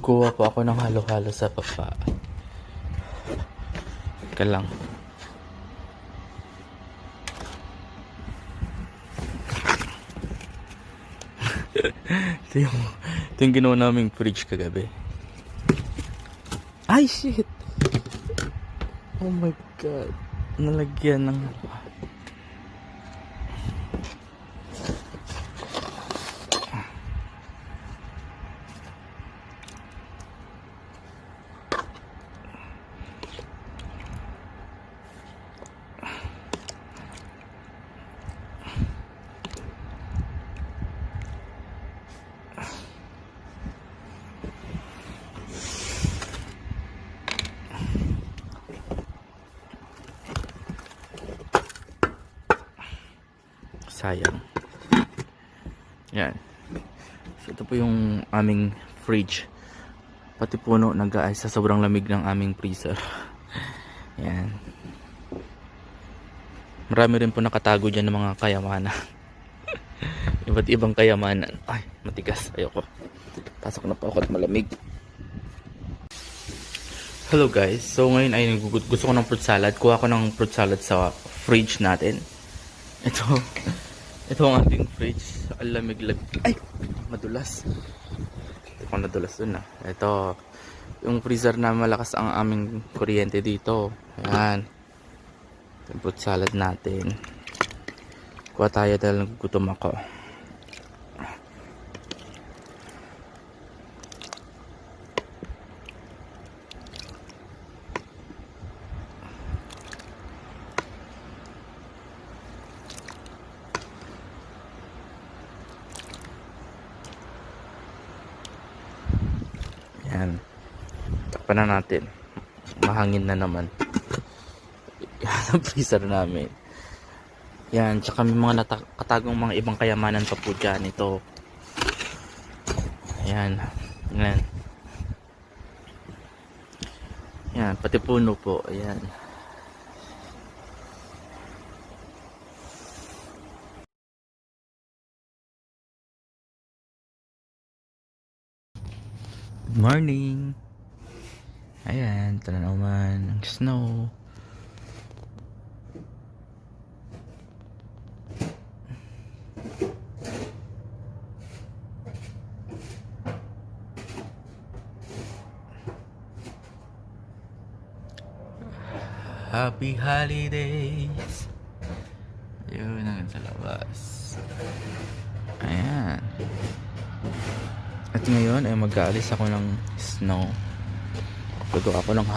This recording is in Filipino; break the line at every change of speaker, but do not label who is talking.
Kuha po ako ng halo-halo sa papa. Teka lang. ito yung ginawa naming fridge kagabi. Ay, shit! Oh my god. Nalagyan ng... sayang. Yan. So, ito po yung aming fridge. Pati puno nag-aay sa sobrang lamig ng aming freezer. Yan. Marami rin po nakatago dyan ng mga kayamanan. Iba't ibang kayamanan. Ay, matigas. Ayoko. Pasok na po ako at malamig. Hello guys. So ngayon ay gusto ko ng fruit salad. Kuha ko ng fruit salad sa fridge natin. Ito ang ating fridge. Ang lamig-lamig. Ay! Madulas. Ito kung nadulas dun ah. Ito. Yung freezer na malakas ang aming kuryente dito. Ayan. Yung fruit salad natin. Kuha tayo dahil nagugutom ako. Yan. Takpan na natin. Mahangin na naman. Yan ang freezer namin. Yan. Tsaka may mga katagong mga ibang kayamanan pa po dyan. Ito. Yan. Yan. Yan. Pati puno po. Ayan. Good morning. Ayan, tanaw man ang snow. Happy holidays. Yun ang sa labas. Ayan. At ngayon ay mag-aalis ako ng snow. Gagawa ako ng